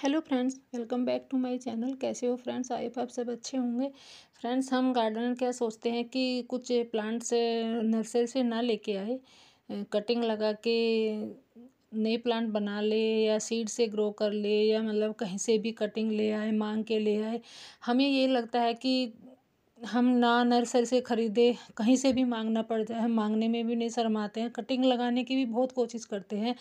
Hello friends, welcome back to my channel. कैसे हो friends? I hope आप सब अच्छे होंगे। फ्रेंड्स, हम गार्डनर क्या सोचते हैं कि कुछ प्लांट्स नर्सरी से ना लेके आए, कटिंग लगा के नए प्लांट बना ले या सीड से ग्रो कर ले या मतलब कहीं से भी कटिंग ले आए, मांग के ले आए। हमें ये लगता है कि हम ना नर्सरी से ख़रीदे, कहीं से भी मांगना पड़ जाए, हम मांगने में भी नहीं शर्माते हैं। कटिंग लगाने की भी बहुत कोशिश करते हैं,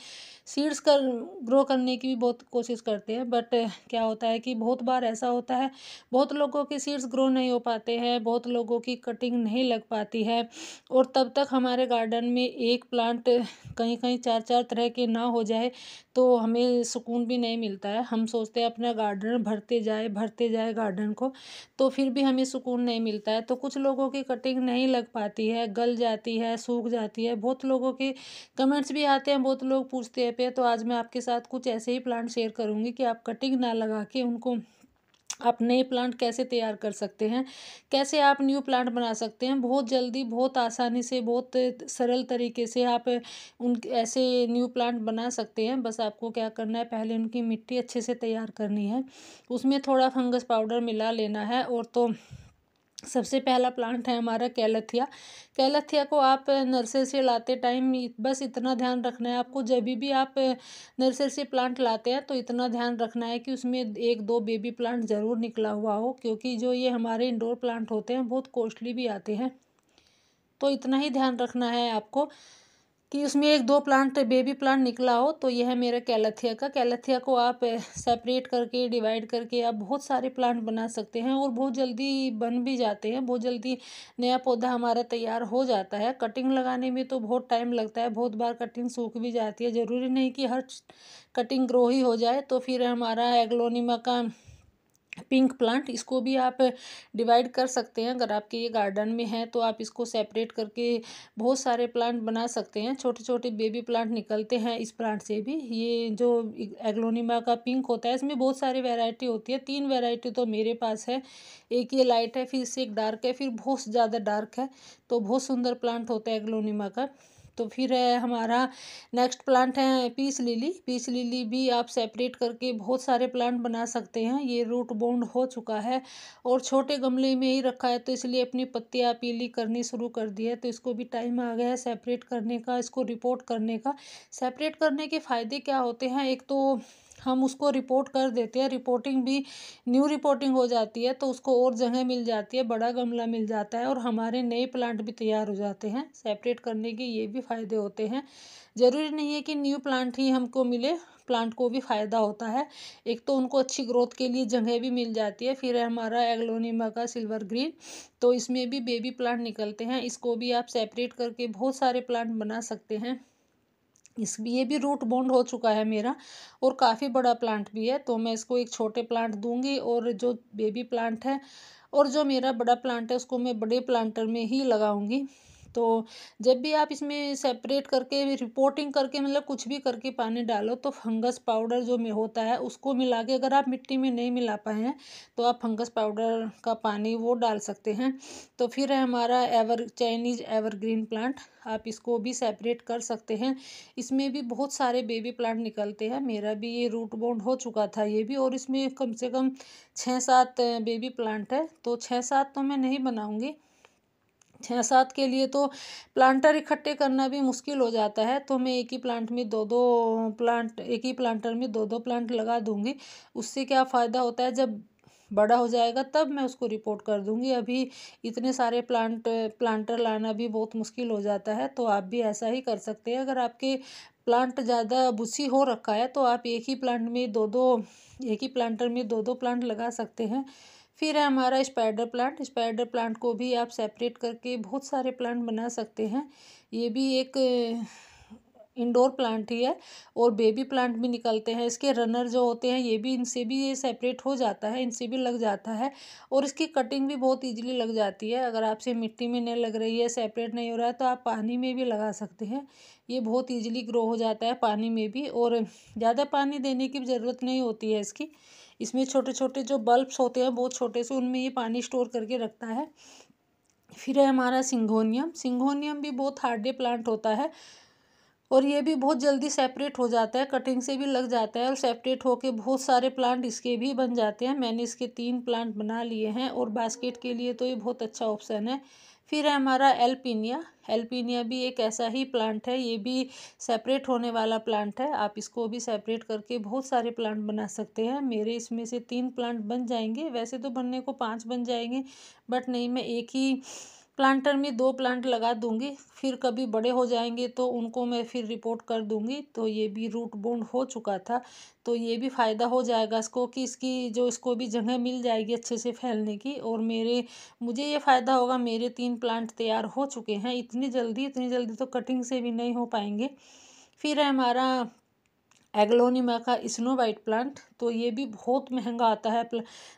सीड्स कर ग्रो करने की भी बहुत कोशिश करते हैं। बट क्या होता है कि बहुत बार ऐसा होता है, बहुत लोगों के सीड्स ग्रो नहीं हो पाते हैं, बहुत लोगों की कटिंग नहीं लग पाती है। और तब तक हमारे गार्डन में एक प्लांट कहीं कहीं चार चार तरह के ना हो जाए तो हमें सुकून भी नहीं मिलता है। हम सोचते हैं अपना गार्डन भरते जाए गार्डन को, तो फिर भी हमें सुकून नहीं मिलता है। तो कुछ लोगों की कटिंग नहीं लग पाती है, गल जाती है, सूख जाती है। बहुत लोगों के कमेंट्स भी आते हैं, बहुत लोग पूछते हैं पे। तो आज मैं आपके साथ कुछ ऐसे ही प्लांट शेयर करूंगी कि आप कटिंग ना लगा के उनको आप नए प्लांट कैसे तैयार कर सकते हैं, कैसे आप न्यू प्लांट बना सकते हैं बहुत जल्दी, बहुत आसानी से, बहुत सरल तरीके से आप उन ऐसे न्यू प्लांट बना सकते हैं। बस आपको क्या करना है, पहले उनकी मिट्टी अच्छे से तैयार करनी है, उसमें थोड़ा फंगस पाउडर मिला लेना है। और तो सबसे पहला प्लांट है हमारा कैलेथिया। कैलेथिया को आप नर्सरी से लाते टाइम बस इतना ध्यान रखना है आपको, जब भी आप नर्सरी से प्लांट लाते हैं तो इतना ध्यान रखना है कि उसमें एक दो बेबी प्लांट ज़रूर निकला हुआ हो, क्योंकि जो ये हमारे इंडोर प्लांट होते हैं बहुत कॉस्टली भी आते हैं। तो इतना ही ध्यान रखना है आपको कि उसमें एक दो प्लांट बेबी प्लांट निकला हो। तो यह है मेरा कैलेथिया का। कैलेथिया को आप सेपरेट करके, डिवाइड करके आप बहुत सारे प्लांट बना सकते हैं और बहुत जल्दी बन भी जाते हैं, बहुत जल्दी नया पौधा हमारा तैयार हो जाता है। कटिंग लगाने में तो बहुत टाइम लगता है, बहुत बार कटिंग सूख भी जाती है, ज़रूरी नहीं कि हर कटिंग ग्रो ही हो जाए। तो फिर हमारा एग्लोनिमा का पिंक प्लांट, इसको भी आप डिवाइड कर सकते हैं। अगर आपके ये गार्डन में है तो आप इसको सेपरेट करके बहुत सारे प्लांट बना सकते हैं। छोटे छोटे बेबी प्लांट निकलते हैं इस प्लांट से भी। ये जो एग्लोनिमा का पिंक होता है, इसमें बहुत सारी वैरायटी होती है, 3 वैरायटी तो मेरे पास है। एक ये लाइट है, फिर इससे एक डार्क है, फिर बहुत ज़्यादा डार्क है। तो बहुत सुंदर प्लांट होता है एग्लोनिमा का। तो फिर है हमारा नेक्स्ट प्लांट है पीस लिली। पीस लिली भी आप सेपरेट करके बहुत सारे प्लांट बना सकते हैं। ये रूट बाउंड हो चुका है और छोटे गमले में ही रखा है, तो इसलिए अपनी पत्तियां पीली करनी शुरू कर दी है। तो इसको भी टाइम आ गया है सेपरेट करने का, इसको रिपोर्ट करने का। सेपरेट करने के फ़ायदे क्या होते हैं, एक तो हम उसको रिपोर्ट कर देते हैं, रिपोर्टिंग भी न्यू रिपोर्टिंग हो जाती है, तो उसको और जगह मिल जाती है, बड़ा गमला मिल जाता है और हमारे नए प्लांट भी तैयार हो जाते हैं। सेपरेट करने के ये भी फ़ायदे होते हैं। ज़रूरी नहीं है कि न्यू प्लांट ही हमको मिले, प्लांट को भी फ़ायदा होता है। एक तो उनको अच्छी ग्रोथ के लिए जगह भी मिल जाती है। फिर है हमारा एग्लोनिमा का सिल्वर ग्रीन। तो इसमें भी बेबी प्लांट निकलते हैं, इसको भी आप सेपरेट करके बहुत सारे प्लांट बना सकते हैं। ये भी रूट बाउंड हो चुका है मेरा और काफ़ी बड़ा प्लांट भी है। तो मैं इसको एक छोटे प्लांट दूंगी और जो बेबी प्लांट है और जो मेरा बड़ा प्लांट है उसको मैं बड़े प्लांटर में ही लगाऊंगी। तो जब भी आप इसमें सेपरेट करके रिपोर्टिंग करके मतलब कुछ भी करके पानी डालो, तो फंगस पाउडर जो में होता है उसको मिला के, अगर आप मिट्टी में नहीं मिला पाए हैं तो आप फंगस पाउडर का पानी वो डाल सकते हैं। तो फिर है हमारा चाइनीज एवरग्रीन प्लांट। आप इसको भी सेपरेट कर सकते हैं, इसमें भी बहुत सारे बेबी प्लांट निकलते हैं। मेरा भी ये रूट बाउंड हो चुका था ये भी, और इसमें कम से कम 6-7 बेबी प्लांट है। तो 6-7 तो मैं नहीं बनाऊंगी, 6-7 के लिए तो प्लांटर इकट्ठे करना भी मुश्किल हो जाता है। तो मैं एक ही प्लांट में दो दो प्लांट, एक ही प्लांटर में दो दो प्लांट लगा दूंगी। उससे क्या फ़ायदा होता है, जब बड़ा हो जाएगा तब मैं उसको रिपोर्ट कर दूंगी। अभी इतने सारे प्लांटर लाना भी बहुत मुश्किल हो जाता है। तो आप भी ऐसा ही कर सकते हैं। अगर आपके प्लांट ज़्यादा बुसी हो रखा है तो आप एक ही प्लांट में दो दो एक ही प्लांटर में दो दो प्लांट लगा सकते हैं। फिर है हमारा स्पाइडर प्लांट। स्पाइडर प्लांट को भी आप सेपरेट करके बहुत सारे प्लांट बना सकते हैं। ये भी एक इंडोर प्लांट ही है और बेबी प्लांट भी निकलते हैं। इसके रनर जो होते हैं ये भी, इनसे भी ये सेपरेट हो जाता है, इनसे भी लग जाता है और इसकी कटिंग भी बहुत इजीली लग जाती है। अगर आपसे मिट्टी में नहीं लग रही है, सेपरेट नहीं हो रहा है, तो आप पानी में भी लगा सकते हैं। ये बहुत ईजिली ग्रो हो जाता है पानी में भी, और ज़्यादा पानी देने की ज़रूरत नहीं होती है इसकी। इसमें छोटे छोटे जो बल्ब्स होते हैं बहुत छोटे से, उनमें ये पानी स्टोर करके रखता है। फिर है हमारा सिंगोनियम। सिंगोनियम भी बहुत हार्डी प्लांट होता है और ये भी बहुत जल्दी सेपरेट हो जाता है, कटिंग से भी लग जाता है और सेपरेट होके बहुत सारे प्लांट इसके भी बन जाते हैं। मैंने इसके 3 प्लांट बना लिए हैं और बास्केट के लिए तो ये बहुत अच्छा ऑप्शन है। फिर है हमारा एल्पीनिया। एल्पीनिया भी एक ऐसा ही प्लांट है, ये भी सेपरेट होने वाला प्लांट है। आप इसको भी सेपरेट करके बहुत सारे प्लांट बना सकते हैं। मेरे इसमें से 3 प्लांट बन जाएंगे, वैसे तो बनने को 5 बन जाएंगे, बट नहीं, मैं एक ही प्लांटर में 2 प्लांट लगा दूंगी। फिर कभी बड़े हो जाएंगे तो उनको मैं फिर रिपोर्ट कर दूंगी। तो ये भी रूट बाउंड हो चुका था, तो ये भी फ़ायदा हो जाएगा इसको कि इसको भी जगह मिल जाएगी अच्छे से फैलने की। और मुझे ये फ़ायदा होगा, मेरे 3 प्लांट तैयार हो चुके हैं। इतनी जल्दी तो कटिंग से भी नहीं हो पाएंगे। फिर है हमारा एग्लोनिमा का स्नो वाइट प्लांट। तो ये भी बहुत महंगा आता है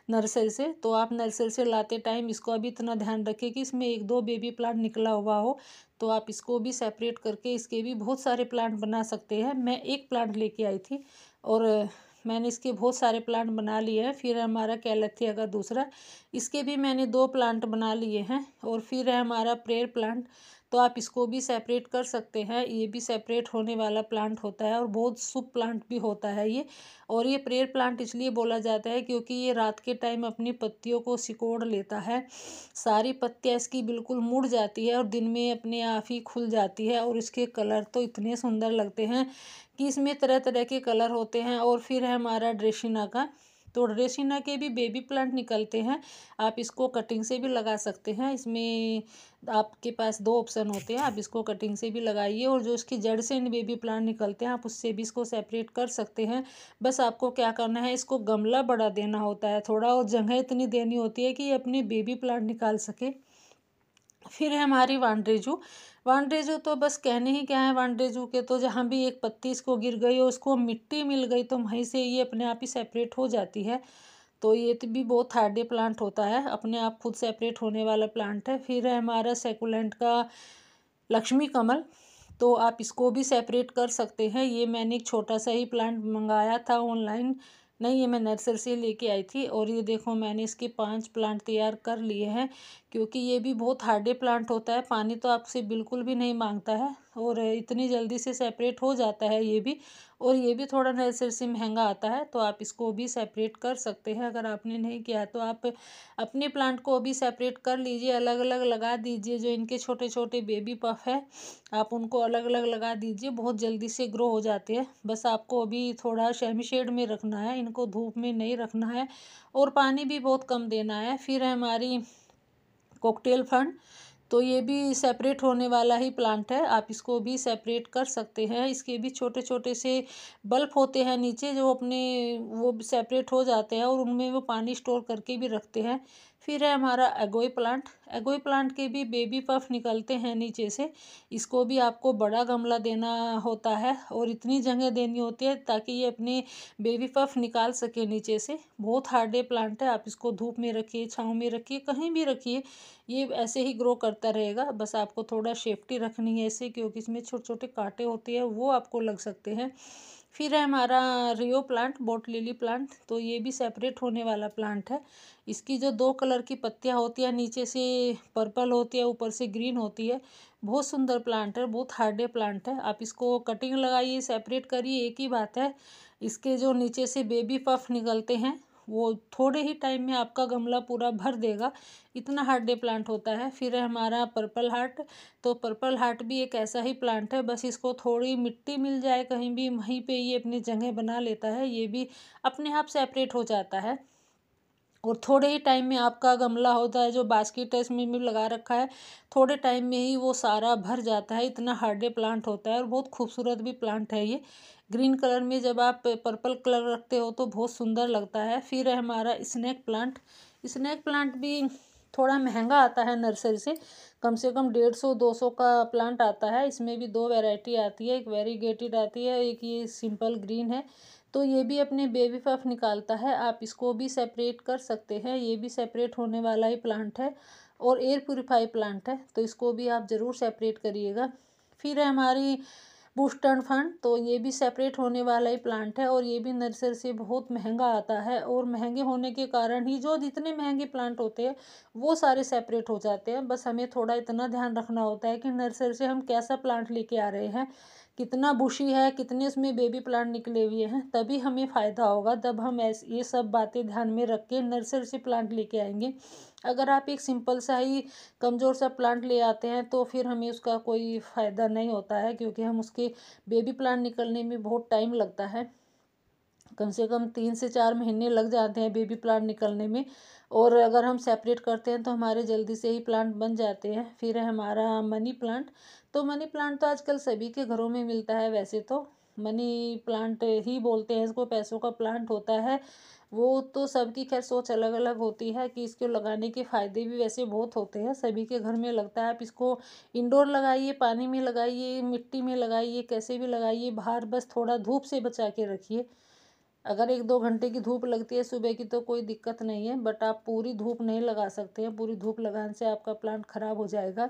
नर्सरी से। तो आप नर्सरी से लाते टाइम इसको अभी इतना ध्यान रखें कि इसमें 1-2 बेबी प्लांट निकला हुआ हो। तो आप इसको भी सेपरेट करके इसके भी बहुत सारे प्लांट बना सकते हैं। मैं एक प्लांट लेके आई थी और मैंने इसके बहुत सारे प्लांट बना लिए हैं। फिर है हमारा कैलेथिया का दूसरा, इसके भी मैंने 2 प्लांट बना लिए हैं। और फिर है हमारा प्रेयर प्लांट, तो आप इसको भी सेपरेट कर सकते हैं। ये भी सेपरेट होने वाला प्लांट होता है और बहुत शुभ प्लांट भी होता है ये। और ये प्रेयर प्लांट इसलिए बोला जाता है क्योंकि ये रात के टाइम अपनी पत्तियों को सिकोड़ लेता है। सारी पत्तियाँ इसकी बिल्कुल मुड़ जाती है और दिन में अपने आप ही खुल जाती है। और इसके कलर तो इतने सुंदर लगते हैं कि इसमें तरह तरह के कलर होते हैं। और फिर है हमारा ड्रेसिना का, तो ड्रेसिना के भी बेबी प्लांट निकलते हैं। आप इसको कटिंग से भी लगा सकते हैं। इसमें आपके पास 2 ऑप्शन होते हैं, आप इसको कटिंग से भी लगाइए और जो इसकी जड़ से बेबी प्लांट निकलते हैं आप उससे भी इसको सेपरेट कर सकते हैं। बस आपको क्या करना है, इसको गमला बड़ा देना होता है थोड़ा, और जगह इतनी देनी होती है कि ये अपने बेबी प्लांट निकाल सके। फिर है हमारी वांड्रेजू। वांड्रेजू तो बस कहने ही क्या है, वांड्रेजू के तो जहाँ भी एक पत्ती इसको गिर गई और उसको मिट्टी मिल गई तो वहीं से ये अपने आप ही सेपरेट हो जाती है। तो ये तो भी बहुत हार्डी प्लांट होता है, अपने आप खुद सेपरेट होने वाला प्लांट है। फिर है हमारा सेकुलेंट का लक्ष्मी कमल, तो आप इसको भी सेपरेट कर सकते हैं। ये मैंने एक छोटा सा ही प्लांट मंगाया था ऑनलाइन, नहीं ये मैं नर्सरी से लेके आई थी। और ये देखो मैंने इसके 5 प्लांट तैयार कर लिए हैं, क्योंकि ये भी बहुत हार्डे प्लांट होता है, पानी तो आपसे बिल्कुल भी नहीं मांगता है और इतनी जल्दी से सेपरेट हो जाता है ये भी। और ये भी थोड़ा नर्सरी से महंगा आता है, तो आप इसको भी सेपरेट कर सकते हैं। अगर आपने नहीं किया तो आप अपने प्लांट को भी सेपरेट कर लीजिए, अलग अलग लगा दीजिए। जो इनके छोटे छोटे बेबी पफ है आप उनको अलग अलग लगा दीजिए, बहुत जल्दी से ग्रो हो जाते हैं। बस आपको अभी थोड़ा सेमी शेड में रखना है, इनको धूप में नहीं रखना है और पानी भी बहुत कम देना है। फिर है हमारी कॉकटेल फंड, तो ये भी सेपरेट होने वाला ही प्लांट है, आप इसको भी सेपरेट कर सकते हैं। इसके भी छोटे छोटे से बल्ब होते हैं नीचे, जो अपने वो सेपरेट हो जाते हैं और उनमें वो पानी स्टोर करके भी रखते हैं। फिर है हमारा एगोई प्लांट। एगोई प्लांट के भी बेबी पफ निकलते हैं नीचे से, इसको भी आपको बड़ा गमला देना होता है और इतनी जगह देनी होती है ताकि ये अपने बेबी पफ निकाल सके नीचे से। बहुत हार्डे प्लांट है, आप इसको धूप में रखिए, छाँव में रखिए, कहीं भी रखिए, ये ऐसे ही ग्रो करता रहेगा। बस आपको थोड़ा सेफ्टी रखनी है इसे, क्योंकि इसमें छोटे छोटे कांटे होते हैं वो आपको लग सकते हैं। फिर है हमारा रियो प्लांट, बॉट लिली प्लांट, तो ये भी सेपरेट होने वाला प्लांट है। इसकी जो 2 कलर की पत्तियां होती हैं, नीचे से पर्पल होती है, ऊपर से ग्रीन होती है, बहुत सुंदर प्लांट है, बहुत हार्डे प्लांट है। आप इसको कटिंग लगाइए, सेपरेट करिए, एक ही बात है। इसके जो नीचे से बेबी पफ निकलते हैं वो थोड़े ही टाइम में आपका गमला पूरा भर देगा, इतना हार्डे प्लांट होता है। फिर है हमारा पर्पल हार्ट, तो पर्पल हार्ट भी एक ऐसा ही प्लांट है, बस इसको थोड़ी मिट्टी मिल जाए कहीं भी, वहीं पे ये अपनी जगह बना लेता है, ये भी अपने आप सेपरेट हो जाता है। और थोड़े ही टाइम में आपका गमला होता है, जो बास्केट है इसमें भी लगा रखा है, थोड़े टाइम में ही वो सारा भर जाता है, इतना हार्डे प्लांट होता है और बहुत खूबसूरत भी प्लांट है ये। ग्रीन कलर में जब आप पर्पल कलर रखते हो तो बहुत सुंदर लगता है। फिर है हमारा स्नेक प्लांट। स्नेक प्लांट भी थोड़ा महंगा आता है नर्सरी से कम 150-200 का प्लांट आता है। इसमें भी 2 वैरायटी आती है, एक वेरीगेटेड आती है, एक ये सिंपल ग्रीन है। तो ये भी अपने बेबी पफ निकालता है, आप इसको भी सेपरेट कर सकते हैं, ये भी सेपरेट होने वाला ही प्लांट है। और एयर प्यूरीफाई प्लांट है, तो इसको भी आप ज़रूर सेपरेट करिएगा। फिर है हमारी बूस्टर्न फंड, तो ये भी सेपरेट होने वाला ही प्लांट है और ये भी नर्सरी से बहुत महंगा आता है। और महंगे होने के कारण ही जो जितने महंगे प्लांट होते हैं वो सारे सेपरेट हो जाते हैं। बस हमें थोड़ा इतना ध्यान रखना होता है कि नर्सरी से हम कैसा प्लांट लेके आ रहे हैं, कितना बुशी है, कितने उसमें बेबी प्लांट निकले हुए हैं, तभी हमें फ़ायदा होगा। तब हम ऐसे ये सब बातें ध्यान में रख के नर्सरी से प्लांट लेके आएंगे। अगर आप एक सिंपल सा ही कमज़ोर सा प्लांट ले आते हैं तो फिर हमें उसका कोई फ़ायदा नहीं होता है, क्योंकि हम उसके बेबी प्लांट निकलने में बहुत टाइम लगता है। कम से कम 3 से 4 महीने लग जाते हैं बेबी प्लांट निकलने में। और अगर हम सेपरेट करते हैं तो हमारे जल्दी से ही प्लांट बन जाते हैं। फिर है हमारा मनी प्लांट। तो मनी प्लांट तो आजकल सभी के घरों में मिलता है। वैसे तो मनी प्लांट ही बोलते हैं इसको, पैसों का प्लांट होता है वो। तो सबकी खैर सोच अलग अलग होती है कि इसको लगाने के फ़ायदे भी वैसे बहुत होते हैं, सभी के घर में लगता है। आप इसको इंडोर लगाइए, पानी में लगाइए, मिट्टी में लगाइए, कैसे भी लगाइए, बाहर बस थोड़ा धूप से बचा के रखिए। अगर 1-2 घंटे की धूप लगती है सुबह की तो कोई दिक्कत नहीं है, बट आप पूरी धूप नहीं लगा सकते हैं। पूरी धूप लगाने से आपका प्लांट ख़राब हो जाएगा।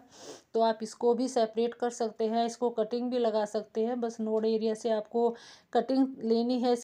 तो आप इसको भी सेपरेट कर सकते हैं, इसको कटिंग भी लगा सकते हैं। बस नोड एरिया से आपको कटिंग लेनी है